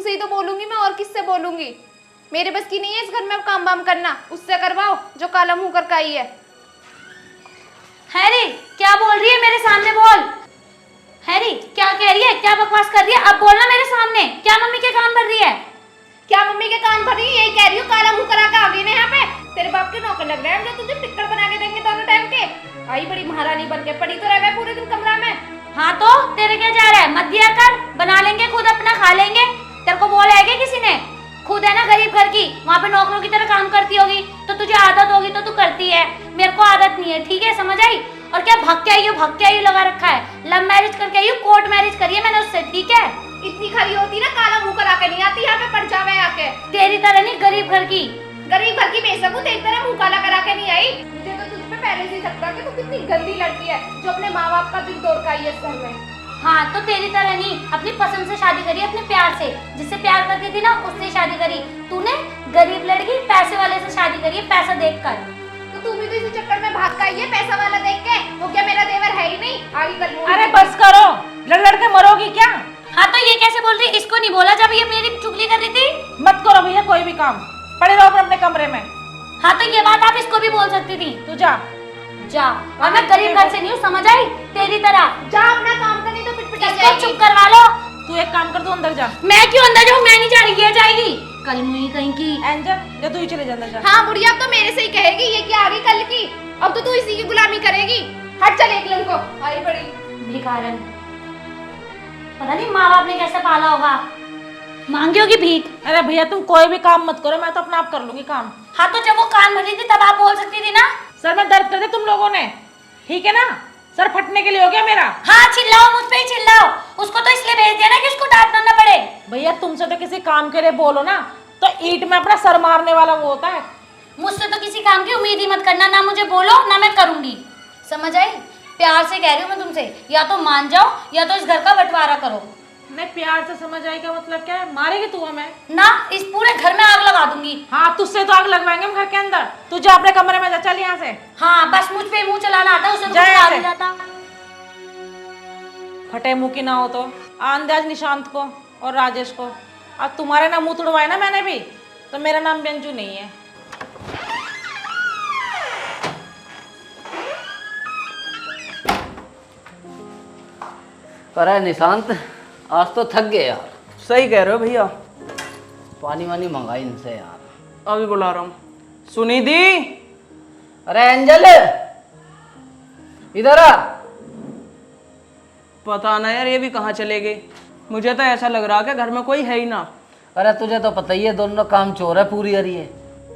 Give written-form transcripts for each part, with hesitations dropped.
तुमसे ही तो बोलूंगी मैं, और किससे बोलूंगी। मेरे बस की नहीं है इस घर में काम वाम करना, उससे करवाओ जो काला मुंह करके आई है। हैरी क्या बोल रही है मेरे सामने बोल। हैरी क्या कह रही है, क्या बकवास कर रही है, अब बोलना मेरे सामने। क्या मम्मी के कान भर रही है? क्या मम्मी के कान भर रही है? यही कह रही हूँ, काला मुंह करा के आ गई ना यहाँ पे। तेरे बाप के नौकर लग रहे हैं जो तुझे टिक्कर बना के देंगे दोनों टाइम के। आई बड़ी महारानी बन के पड़ी तो रह पूरे दिन कमरा में। हाँ तो तेरे क्या जा रहा है, मत दिया कर, बना लेंगे खुद अपना, खा लेंगे। तेरे को बोला है क्या किसी ने? खुद है ना गरीब घर की, वहाँ पे नौकरों की तरह काम करती होगी तो तुझे आदत होगी तो तू करती है। मेरे को आदत नहीं है, ठीक है, समझ आई? और क्या भग के आई हो लगा रखा है। लव मैरिज करके आई हो, कोर्ट मैरिज करी है मैंने उससे, ठीक है। इतनी खरी होती ना, काला मुंह करा के नहीं आती यहाँ पे, पड़ जावे आके। तेरी तरह नहीं, गरीब घर की। गरीब घर की बेशक तेरी तरह मुंह काला करा के नहीं आई। मुझे तो तुझ पे पहले से ही लगता कि तू कितनी गंदी लड़की है जो अपने माँ बाप का दिल तोड़ के आई है इस घर में। हाँ तो तेरी तरह नहीं, अपनी पसंद से शादी करी, अपने प्यार से, जिससे प्यार करती थी ना उससे शादी करी। तूने गरीब लड़की पैसे वाले से शादी करी है, पैसा देख कर। तो तू भी तो इसी चक्कर में भाग कर आई है, पैसा वाला देख के। वो क्या मेरा देवर है ही नहीं? आगे कल। अरे बस करो, लड़ लड़ के मरोगी क्या? हाँ तो ये कैसे बोल रही? इसको नहीं बोला जब ये मेरी चुगली कर रही थी? मत करो भैया कोई भी काम, पड़े रहो अपने कमरे में। हाँ तो ये बात आप इसको भी बोल सकती थी। तू जा जा, और मैं गरीब घर से नहीं हूँ, समझ आई? तेरी तरह जा अपना काम करनी तो पिटपिटा इसको जाएगी। चुप करवा लो। तू एक काम कर, तू अंदर जा। मैं क्यों अंदर जाऊँ? मैं नहीं जा रही, ये जाएगी। कल मुई कहीं की। एंजल जा, तू ही चले जा अंदर जा। हाँ बुढ़िया, अब तो मेरे से ही कहेगी ये क्या आ गई कल की। अब तो तू इसी की गुलामी करेगी। हट चल एक लड़को, आई बड़ी भिखारन। पता नहीं माँ बाप ने कैसे पाला होगा, मांगी होगी भीख। अरे भैया तुम कोई भी काम मत करो, मैं तो अपना आप कर लूंगी काम। हाँ तो जब वो कान भरी थी तब आप बोल सकती थी ना। सर में दर्द कर दे तुम लोगों ने, ठीक है ना? सर फटने के लिए हो गया मेरा। हाँ चिल्लाओ, मुझ पे ही चिल्लाओ। उसको तो इसलिए भेज दिया ना कि उसको डांटना ना पड़े। भैया तुमसे तो किसी काम के लिए बोलो ना तो ईंट में अपना सर मारने वाला वो होता है। मुझसे तो किसी काम की उम्मीद ही मत करना, ना मुझे बोलो ना मैं करूंगी, समझ आई? प्यार से कह रही हूँ मैं तुमसे, या तो मान जाओ या तो इस घर का बंटवारा करो। नहीं प्यार से समझ आई का मतलब क्या है? मारेगी तू हमें? ना, इस पूरे घर में आग लगा दूंगी। हाँ तुझसे तो आग लगवाएंगे हम घर के अंदर। तू जा अपने कमरे में जा, चल यहाँ से। हाँ बस मुझ पे मुंह चलाना आता है, उसे तो जा कुछ यहाँ आ से। नहीं जाता। फटे मुंह की ना हो तो आंदाज निशांत को और राजेश को। अब तुम्हारे ना मुंह तुड़वाए ना मैंने भी, तो मेरा नाम भी अंजू नहीं है। अरे निशांत, आज तो थक गए यार। सही कह रहे हो भैया। पानी वानी मंगाई इनसे यार। अभी बुला रहा हूँ। सुनिधि, अरे एंजल इधर आ। पता ना यार ये भी कहाँ चले गए। मुझे तो ऐसा लग रहा है कि घर में कोई है ही ना। अरे तुझे तो पता ही है दोनों काम चोर है पूरी अरी है।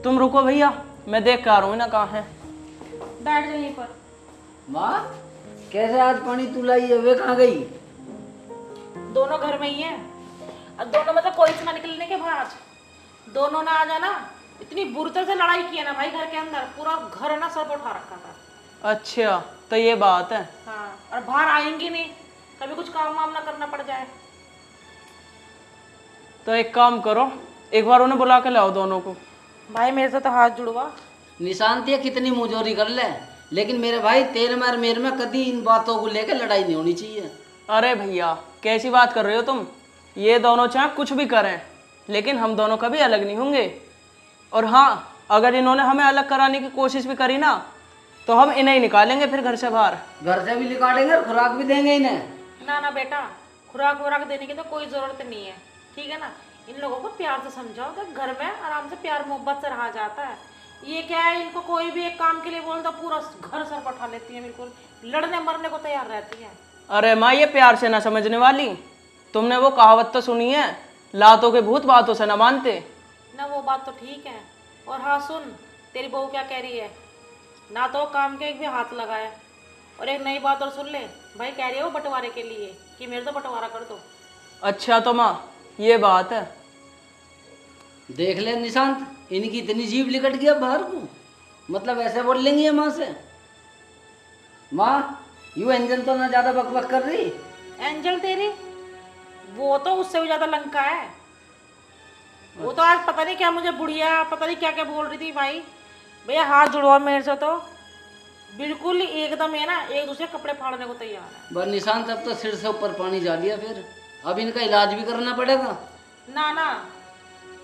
तुम रुको भैया, मैं देख के आ रहा हूँ ना कहाँ है। बैठ जा यहीं पर। माँ कैसे आज पानी तू लाई है, वे कहाँ गई? दोनों घर में ही है, और दोनों में से कोई से ना निकलने के बाद दोनों ना आ जाना। इतनी बुरी तरह से लड़ाई की है ना भाई घर के अंदर, पूरा घर है ना सर पर उठा रखा था। अच्छा तो ये बात है। हाँ, और बाहर आएंगी नहीं, कभी कुछ काम वाम ना करना पड़ जाए। तो एक काम करो, एक बार उन्हें बुला के लाओ दोनों को। भाई मेरे से तो हाथ जुड़वा। निशांत ये कितनी मुजोरी कर ले, लेकिन मेरे भाई तेरे मार मेरे में कभी इन बातों को लेकर लड़ाई नहीं होनी चाहिए। अरे भैया कैसी बात कर रहे हो तुम? ये दोनों चाहे कुछ भी करें, लेकिन हम दोनों कभी अलग नहीं होंगे। और हाँ, अगर इन्होंने हमें अलग कराने की कोशिश भी करी ना तो हम इन्हें ही निकालेंगे फिर घर से बाहर। घर से भी निकालेंगे और खुराक भी देंगे इन्हें। ना ना बेटा, खुराक वुराक देने की तो कोई जरूरत नहीं है, ठीक है ना? इन लोगों को प्यार से समझाओ कि घर में आराम से प्यार मोहब्बत से रहा जाता है। ये क्या है, इनको कोई भी एक काम के लिए बोल तो पूरा घर सर पर उठा लेती है, बिल्कुल लड़ने मरने को तैयार रहती है। अरे माँ ये प्यार से ना समझने वाली। तुमने वो कहावत तो सुनी है, लातों के भूत बातों से न मानते। ना वो बात तो ठीक है। और हाँ सुन, तेरी बहू क्या कह रही है, ना तो काम के एक भी हाथ लगाया। और एक नई बात और सुन ले, भाई कह रही है वो बंटवारे के लिए कि मेरे तो बंटवारा कर दो। अच्छा तो माँ ये बात है। देख ले निशांत, इनकी इतनी जीभ लिकट गया बाहर को, मतलब ऐसे बोल लेंगी ये माँ से। माँ यू एंजल तो ना ज्यादा बकबक कर रही। एंजल तेरी, वो तो उससे भी ज्यादा लंका है। वो तो आज पता नहीं क्या मुझे बुढ़िया पता नहीं क्या क्या बोल रही थी। भाई भैया हाथ जुड़वा मेरे से, तो बिल्कुल एकदम है ना एक दूसरे कपड़े फाड़ने को तैयार है। बस निशांत अब तो सिर से ऊपर पानी जा लिया, फिर अब इनका इलाज भी करना पड़ेगा। ना ना,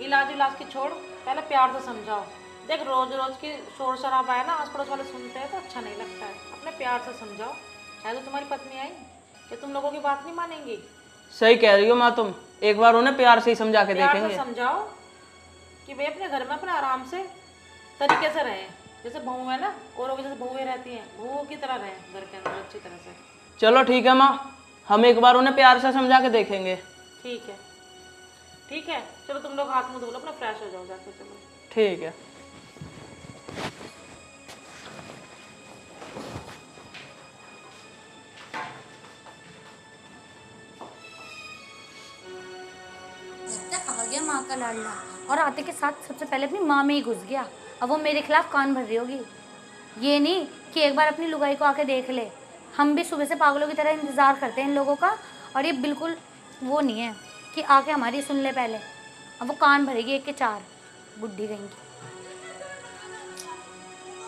इलाज इलाज की छोड़, पहले प्यार से समझाओ। देख रोज रोज की शोर शराबा है ना, आस पड़ोस वाले सुनते हैं तो अच्छा नहीं लगता है। अपने प्यार से समझाओ। शायद तो तुम्हारी पत्नी आई कि तुम लोगों की बात नहीं मानेंगी। सही कह रही हो माँ तुम, एक बार उन्हें प्यार से ही समझा के प्यार से देखेंगे। समझाओ कि भाई अपने घर में अपने आराम से तरीके से रहें, जैसे बहू है ना, औरों की जैसे बहुएं रहती हैं, बहुओं की तरह रहें घर के अंदर अच्छी तरह से। चलो ठीक है माँ, हम एक बार उन्हें प्यार से समझा के देखेंगे। ठीक है, ठीक है, चलो तुम लोग हाथ मुंह धो लो, अपना फ्रेश हो जाओ जाके। चलो ठीक है। आ गया माँ का लाडला, और आते के साथ सबसे पहले अपनी माँ में ही घुस गया। अब वो मेरे खिलाफ कान भर रही होगी। ये नहीं कि एक बार अपनी लुगाई को आके देख ले। हम भी सुबह से पागलों की तरह इंतज़ार करते हैं इन लोगों का, और ये बिल्कुल वो नहीं है कि आके हमारी सुन ले पहले। अब वो कान भरेगी एक के चार, बुढ़ी रहेंगी।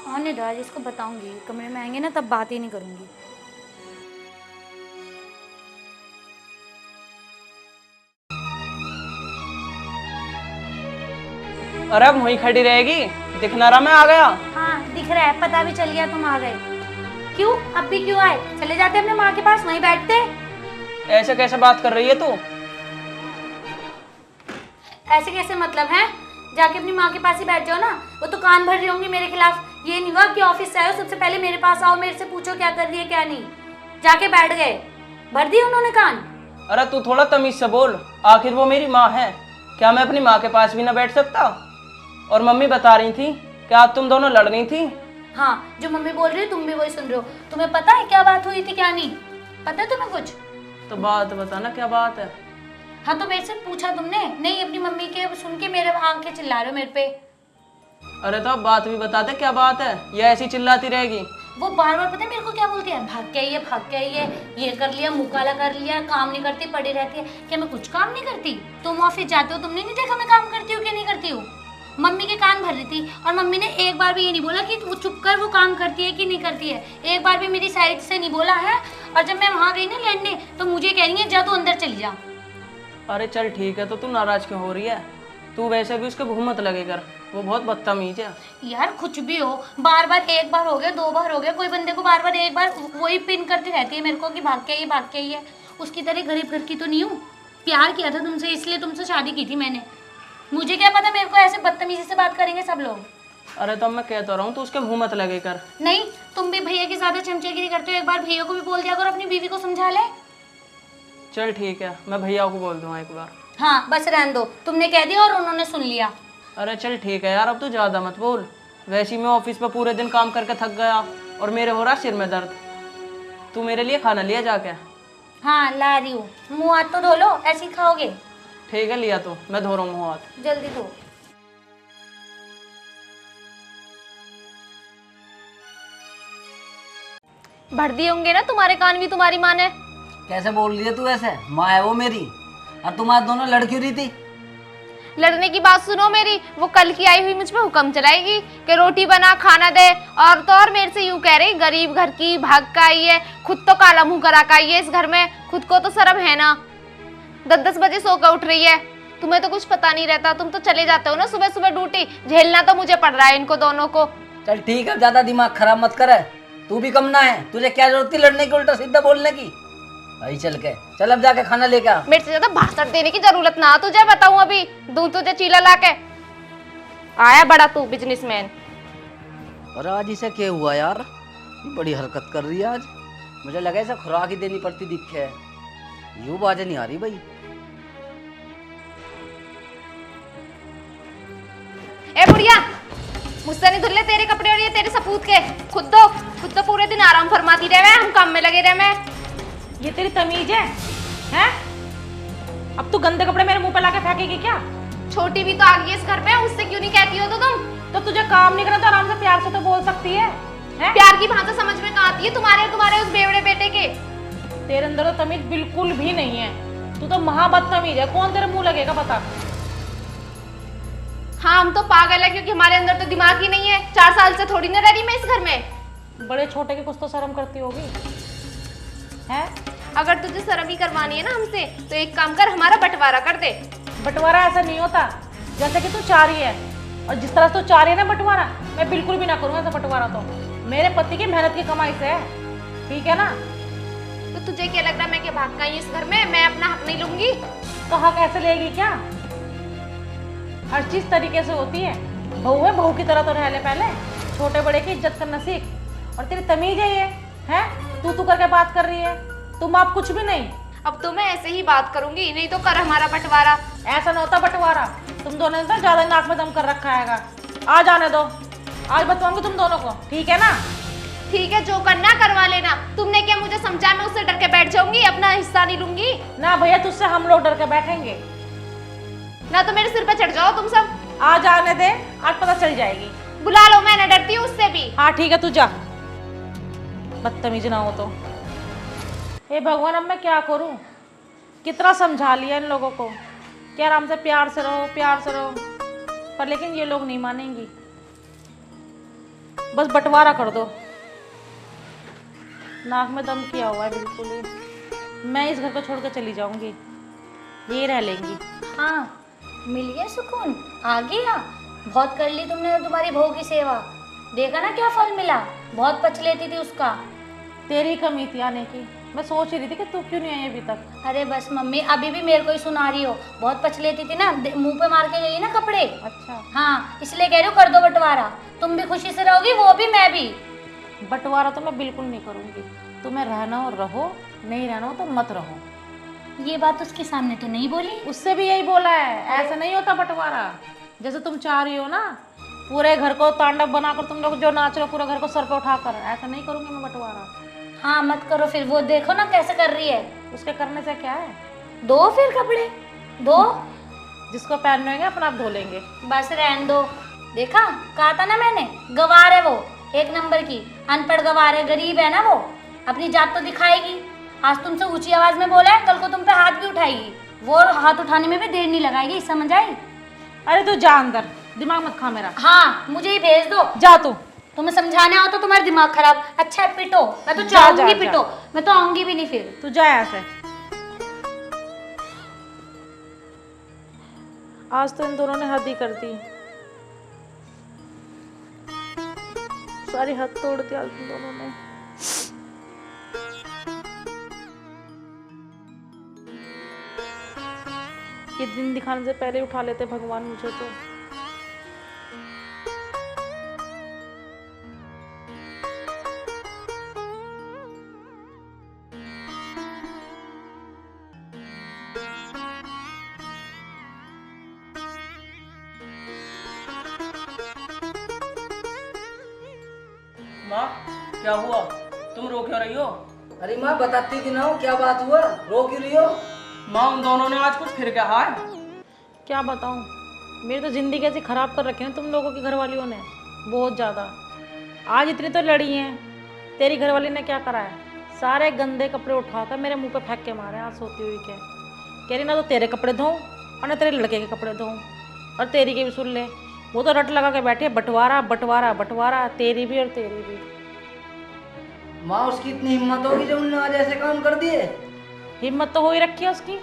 आने दो आज, इसको बताऊंगी। कमरे में आएंगे ना तब बात ही नहीं करूंगी। अरे अब वहीं खड़ी रहेगी, दिखना रहा मैं आ गया। हाँ दिख रहा है, पता भी चल गया तुम आ गए। क्यों अब भी क्यों आए? चले जाते अपने माँ के पास, वहीं बैठते। ऐसे कैसे बात कर रही है तू? ऐसे कैसे मतलब है? जाके अपनी माँ के पास ही बैठ जाओ ना। वो तो कान भर रही होंगी मेरे खिलाफ। ये नहीं हुआ कि ऑफिस से आए हो सबसे पहले मेरे पास आओ, मेरे से पूछो क्या कर रही है क्या नहीं। जाके बैठ गए, भर दिए उन्होंने कान। अरे तू थोड़ा तमीज से बोल, आखिर वो मेरी माँ है। क्या मैं अपनी माँ के पास भी ना बैठ सकता? और मम्मी बता रही थी कि आज तुम दोनों लड़ रही थी। हाँ, जो मम्मी बोल रही है तुम भी वही सुन रहे हो। तुम्हें पता है क्या बात हुई थी क्या नहीं? पता है तुम्हें कुछ? तो बात बताना, क्या बात है? हाँ तो मेरे से पूछा तुमने? नहीं, अपनी मम्मी के सुन के मेरे आंखें चिल्ला रहे हो मेरे पे। अरे तो अब बात भी बता दे, क्या बात है? ये ऐसी चिल्लाती रहेगी? वो बार बार पता है मेरे को क्या बोलती है? भाग के आई है, भाग के आई है, ये कर लिया, मुँह काला कर लिया, काम नहीं करती, पड़ी रहती है। क्या मैं कुछ काम नहीं करती? तुम ऑफिस जाते हो, तुमने नहीं देखा मैं काम करती हूँ कि नहीं करती हूँ? मम्मी के कान भर रही थी, और मम्मी ने एक बार भी ये नहीं बोला कि वो चुप कर, वो काम करती है कि नहीं करती है। एक बार भी मेरी साइड से नहीं बोला है। और जब मैं वहाँ गई ना लड़ने, तो मुझे कह रही है जा तू अंदर चली जा। अरे चल ठीक है, तो तू नाराज क्यों हो रही है? तू वैसे भी उसके भूख मत लगे कर, वो बहुत बदतमीज है। यार कुछ भी हो, बार बार एक बार हो गया, दो बार हो गया, कोई बंदे को बार बार एक बार वही पिन करती रहती है मेरे को कि भाग के आई है, भाग के आई है। उसकी तरह गरीब घर की तो नहीं हूँ। प्यार किया था तुमसे, इसलिए तुमसे शादी की थी मैंने। मुझे क्या पता मेरे को ऐसे बदतमीजी से बात करेंगे सब लोग। अरे तो मैं कहता रहा हूँ, तो उसके मुंह मत लगे कर। नहीं, तुम भी भैया की ज्यादा चमचेगिरी करते हो। एक बार भैया को भी बोल दिया करो, अपनी बीवी को समझा ले। चल ठीक है, मैं भैया को बोल दूंगा एक बार। हाँ बस रहने दो, तुमने कह दिया और उन्होंने सुन लिया। अरे चल ठीक है यार, अब तो ज़्यादा मत बोल। वैसे ही मैं ऑफिस पर पूरे दिन काम करके थक गया, और मेरे हो रहा सिर में दर्द। तू मेरे लिए खाना लिया जाके। हाँ ला रही हूँ, मुँह हाथ तो धो लो, ऐसे ही खाओगे? ठीक है लिया, तो मैं धो रहा हूँ मुँह हाथ। जल्दी धो। भर दिए होंगे ना तुम्हारे कान भी तुम्हारी माँ ने। कैसे बोल रही है तू ऐसे? माँ है वो मेरी, और तुम आज दोनों लड़ क्यों रही थी? लड़ने की बात सुनो मेरी, वो कल की आई हुई मुझ पे हुक्म चलाएगी कि रोटी बना, खाना दे, और तो और मेरे से यूं कह रही गरीब घर की, भाग का आई है, खुद तो काला मुंह करा का आई है इस घर में, खुद को तो शर्म है ना। 10-10 बजे सो कर उठ रही है। तुम्हें तो कुछ पता नहीं रहता, तुम तो चले जाते हो ना सुबह सुबह ड्यूटी। झेलना तो मुझे पड़ रहा है इनको दोनों को। चल ठीक है, ज्यादा दिमाग खराब मत कर। तू भी कम ना है, तुझे क्या जरूरत थी लड़ने की, उल्टा सीधा बोलने की? भाई चल के चल, अब जाके खाना लेके आ। मेरे से ज्यादा भाषण देने की जरूरत ना, तुझे बताऊं अभी दूं तुझे चीला लाके। आया बड़ा तू बिजनेसमैन। और आज इसे क्या हुआ यार? बड़ी हरकत कर रही है आज। मुझे लगा इसे खुराक ही देनी पड़ती दिखे है, यूं बाजे नहीं आ रही भाई। ए बुढ़िया, मुझसे नहीं धुले तेरे कपड़े और ये तेरे सपूत के। खुद तो पूरे दिन आराम फरमाती रहे, हम काम में लगे रहे। ये तेरी तमीज है? हैं? अब तू गंदे कपड़े मेरे मुंह पे लाके फेंकेगी क्या? छोटी भी तो आ गई इस घर पे, उससे क्यों नहीं कहती हो तो तुम? तो तुझे काम नहीं करना तो आराम से प्यार से तो बोल सकती है, हैं? प्यार की भाषा समझ में कहाँ आती है तुम्हारे और तुम्हारे उस बेवड़े बेटे के? तेरे अंदर तो तमीज बिल्कुल भी नहीं है। तू तो महाबदतमीज है। कौन तेरे मुंह लगेगा बता? हाँ हम तो पागल है, क्योंकि हमारे अंदर तो दिमाग ही नहीं है। 4 साल से थोड़ी ना रह रही मैं इस घर में। बड़े छोटे के कुछ तो शर्म करती होगी, हैं? अगर तुझे शर्म ही करवानी है ना हमसे, तो एक काम कर, हमारा बंटवारा कर दे। बंटवारा ऐसा नहीं होता जैसे कि तू चाह रही है, और जिस तरह से तू चाह रही है ना बंटवारा, मैं बिल्कुल भी ना करूँगा ऐसा बंटवारा। तो मेरे पति की मेहनत की कमाई से है, ठीक है ना। तो तुझे क्या लग रहा है मैं क्या भाग गई इस घर में? मैं अपना हक नहीं लूंगी? तो हक ऐसे लेगी क्या? हर चीज तरीके से होती है। बहू है, बहू की तरह तो रह ले पहले, छोटे बड़े की इज्जत करना सीख। और तेरी तमीज है ये, है तू करके बात कर रही है, तुम आप कुछ भी नहीं। अब तो मैं ऐसे ही बात करूंगी, नहीं तो कर हमारा बंटवारा। ऐसा ना होता बंटवारा, तुम दोनों ने तो ज्यादा नाक में दम कर रखा हैगा। आ जाने दो, आज बताऊंगी तुम दोनों को, ठीक है ना। ठीक है, जो करना करवा लेना। तुमने क्या मुझे समझा मैं उससे डर के बैठ जाऊंगी, अपना हिस्सा नहीं लूंगी? ना भैया, तुझसे हम लोग डर के बैठेंगे ना, तो मेरे सिर पे चढ़ जाओ तुम सब। आ जाने दे, आज पता चल जाएगी। बुला लो, मैं न डरती हूँ उससे भी। हाँ ठीक है, तू जा, बदतमीज ना हो तो। हे भगवान, अब मैं क्या करूं? कितना समझा लिया इन लोगों को कि आराम से प्यार से रहो, प्यार से रहो, पर लेकिन ये लोग नहीं मानेंगी। बस बंटवारा कर दो। नाक में दम किया हुआ है बिल्कुल ही। मैं इस घर को छोड़ कर चली जाऊंगी, ये रह लेंगी। हाँ, मिल गया सुकून, आ गया। बहुत कर ली तुमने तुम्हारी बहू की सेवा, देखा ना क्या फल मिला। बहुत पच लेती थी उसका। तेरी कमी थी आने की, मैं सोच रही थी कि तू क्यों नहीं आई अभी तक। अरे बस मम्मी, अभी भी मेरे को ही सुना रही हो। बहुत पच लेती थी ना, मुंह पे मार के ले ली ना कपड़े। अच्छा, हाँ, इसलिए कह रही हूँ कर दो बंटवारा। तुम भी खुशी से रहोगी, वो भी, मैं भी। बंटवारा तो मैं बिल्कुल नहीं करूंगी। तुम्हें रहना हो रहो, नहीं रहना हो तो मत रहो। ये बात उसके सामने तो नहीं बोली। उससे भी यही बोला है, ऐसा नहीं होता बंटवारा। जैसे तुम चाह रही हो ना, पूरे घर को तांडव बनाकर तुम लोग जो नाच रहे हो, पूरे घर को सर पे उठाकर, ऐसा नहीं करूंगी मैं बंटवारा। हाँ मत करो फिर, वो देखो ना कैसे कर रही है। उसके करने से क्या है? दो फिर कपड़े दो, जिसको पहनने होंगे अपना आप धो लेंगे। बस रहने दो। देखा, कहा था ना मैंने, गवार है वो, एक नंबर की अनपढ़ गवार है, गरीब है ना वो, अपनी जात तो दिखाएगी। आज तुमसे ऊंची आवाज में बोला है, कल को तुम पे हाथ भी उठाएगी। वो हाथ उठाने में भी देर नहीं लगाएगी, समझ आई? अरे तू जा अंदर, दिमाग मत खा मेरा। हाँ, मुझे ही भेज दो। जा तू। तुम्हें समझाना हो तो तुम्हारा दिमाग खराब। अच्छा है, पिटो, मैं तो जा, चाहूंगी जा, पिटो, मैं तो आऊंगी भी नहीं फिर। तू जा यहाँ से। आज तो इन दोनों ने हद ही कर दी, सारी हद तोड़ दी आज इन दोनों ने। ये दिन दिखाने से पहले उठा लेते भगवान मुझे तो। माँ, क्या हुआ? तुम रो क्यों रही हो? अरे माँ, बताती कि ना हो क्या बात हुआ, रो क्यों रही हो? माँ, उन दोनों ने आज कुछ फिर क्या है? क्या बताऊं, मेरी तो जिंदगी ऐसी खराब कर रखी है ना तुम लोगों की घरवालियों ने, बहुत ज़्यादा। आज इतनी तो लड़ी हैं, तेरी घरवाली ने क्या करा है, सारे गंदे कपड़े उठाकर मेरे मुंह पे फेंक के मारे आज सोती हुई के। कह रही ना तो तेरे कपड़े धोऊं और ना तेरे लड़के के कपड़े धोऊं, और तेरी के भी सुन ले। वो तो रट लगा के बैठी है, बंटवारा बंटवारा बंटवारा, तेरी भी और तेरी भी। माँ, उसकी इतनी हिम्मत होगी जब उन्होंने आज ऐसे काम कर दिए? हिम्मत तो हो ही रखी है उसकी।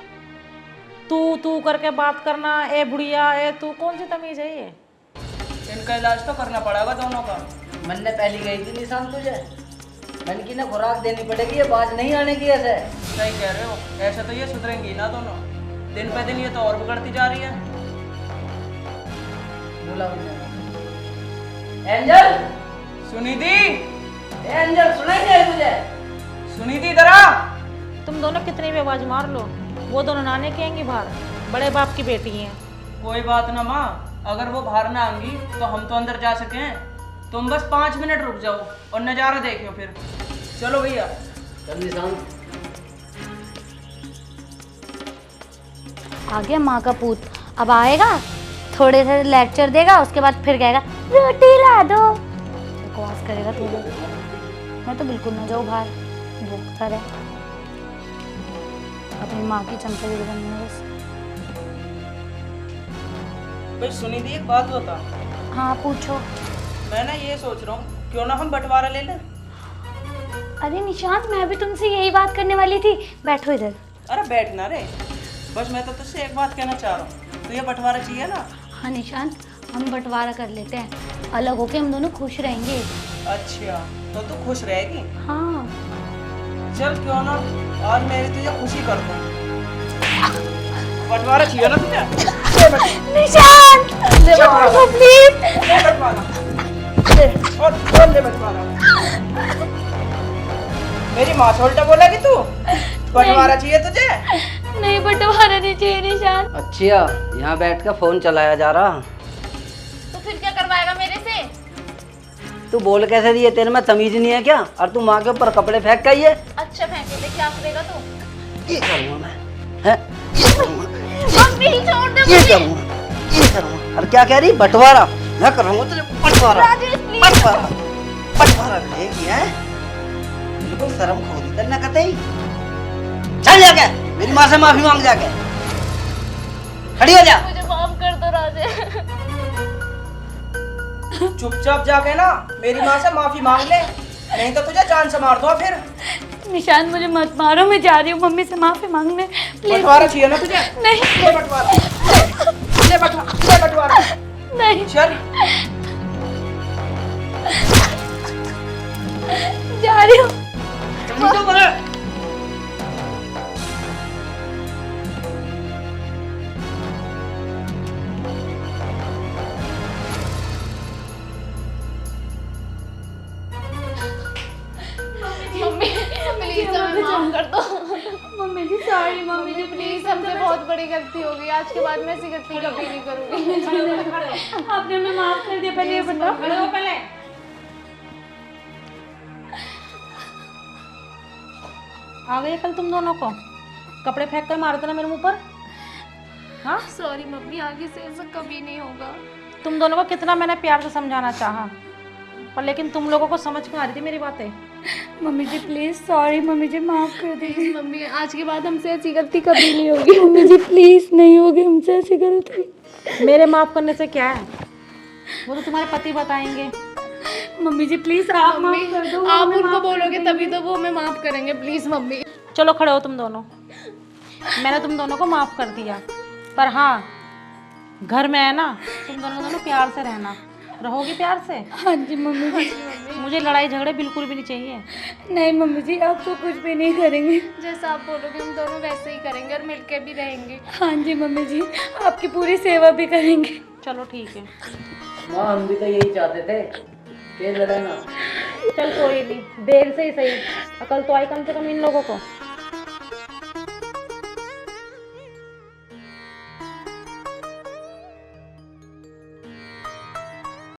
तू करके बात करना, ए बुढ़िया, ए तू, कौन सी तमीज है ये? इनका इलाज तो करना पड़ेगा दोनों का। मैंने पहली कही थी निशान तुझे, मैंने की ना खुराक देनी पड़ेगी, ये बाज नहीं आने की ऐसे। सही कह रहे हो, ऐसे तो ये सुधरेंगी ना दोनों, दिन पे दिन ये तो और बिगड़ती जा रही है। बोला एंजल, सुनिधि, एंजल सुनाई दे तुझे? सुनिधि इधर आ। तुम दोनों कितनी भी आवाज मार लो, वो दोनों नाने के आएंगी बाहर, बड़े बाप की बेटी हैं। कोई बात ना माँ, अगर वो बाहर ना आएंगी तो हम तो अंदर जा सकें। तुम बस 5 मिनट रुक जाओ और नज़ारा देखियो फिर। चलो भैया। चल निशान। आ गया माँ का पूत, अब आएगा थोड़े से लेक्चर देगा, उसके बाद फिर कहेगा रोटी ला दो, बकवास करेगा तू। मैं तो बिल्कुल ना जाऊँ बाहर, भूखता रहे, अपनी माँ की चमचगिरी बननी है बस। भाई सुनिधि, एक बात बता। हाँ पूछो। मैं ना ये सोच रहा हूँ, क्यों ना हम बंटवारा ले लें? अरे निशांत, मैं भी तुमसे यही बात करने वाली थी, बैठो इधर। अरे बैठना रे, बस मैं तो तुझसे एक बात कहना चाह रहा हूँ। तुझे बंटवारा चाहिए ना? हाँ निशांत, हम बंटवारा कर लेते हैं, अलग होके हम दोनों खुश रहेंगे। अच्छा, तो तू खुश रहेगी? हाँ चल क्यों ना, आज मेरी तुझे खुशी कर दूं। बंटवारा चाहिए ना तुझे? निशांत, प्लीज। ले बंटवारा, ले और ले बंटवारा। मेरी माँ से उल्टा बोलेगी तू? बंटवारा चाहिए तुझे? नहीं, बंटवारा नहीं चाहिए निशांत। अच्छा, यहाँ बैठ कर फोन चलाया जा रहा। तो फिर क्या करवाएगा मेरे से? तू बोल कैसे रही है? तेरे में तमीज नहीं है क्या? और तू माँ के ऊपर कपड़े फेंक गई है। अच्छा फेंके दे, क्या करेगा तू? ये करूँगा मैं, हैं? ये करूँगा, मम्मी छोड़ दे ये मुझे। करूँगा, ये करूँगा। और क्या कह रही? बंटवारा मैं करूँगा तुझे, बंटवारा, राजेश प्लीज। बंटवारा, बंटवारा करेगी है? बिल्कुल शर्म खो दी तेरे ना कतई। चल जाके मेरी माँ से माफी मांग जाके, खड़ी हो जा। मुझे माफ कर दो राजेश। चुपचाप जाके ना मेरी माँ से माफी मांग ले, नहीं तो तुझे जान से मार दो फिर। निशांत मुझे मत मारो, मैं जा रही हूँ मम्मी से माफी मांगने, प्लीज। बंटवारा चाहिए ना तुझे? नहीं ले बंटवारा, ले बंटवारा। नहीं, चल जा रही हूँ। तो बोले। मम्मी प्लीज हमें माफ कर दो। Mummy ji sorry, mummy ji please हमसे बहुत बड़ी गलती हो गई, आज के बाद मैं ऐसी गलती कभी नहीं करूंगी। आपने हमें माफ कर दिया, पहले ये बताओ। खड़े हो पहले। आ गए कल तुम दोनों को कपड़े फेंक कर मारते ना मेरे मुंह पर। हाँ, सॉरी मम्मी, आगे से ऐसा कभी नहीं होगा। तुम दोनों को कितना मैंने प्यार से समझाना चाहा, पर लेकिन तुम लोगों को समझ में आ रही थी मेरी बातें। Mummy ji please sorry, mummy ji माफ कर दीजिए। मम्मी आज के बाद हमसे ऐसी गलती कभी नहीं होगी। मम्मी जी प्लीज, नहीं होगी हमसे ऐसी गलती। मेरे माफ करने से क्या है, वो तो तुम्हारे पति बताएंगे। मम्मी जी प्लीज आप माफ कर दो। आप उनको बोलोगे तभी तो वो हमें माफ करेंगे। Please mummy. चलो खड़े हो तुम दोनों, मैंने तुम दोनों को माफ कर दिया, पर हाँ घर में है ना तुम दोनों प्यार से रहना, रहोगी प्यार से। हाँ जी मम्मी जी। मुझे लड़ाई झगड़े बिल्कुल भी नहीं चाहिए। नहीं मम्मी जी, आपको कुछ भी नहीं करेंगे। जैसा आप बोलोगे हम दोनों वैसे ही करेंगे और मिलके भी रहेंगे। हाँ जी मम्मी जी, आपकी पूरी सेवा भी करेंगे। चलो ठीक है। माँ हम भी तो यही चाहते थे कि लड़े ना। चल कोई नहीं, देर से ही सही, अकल तो आई कम से कम इन लोगों को।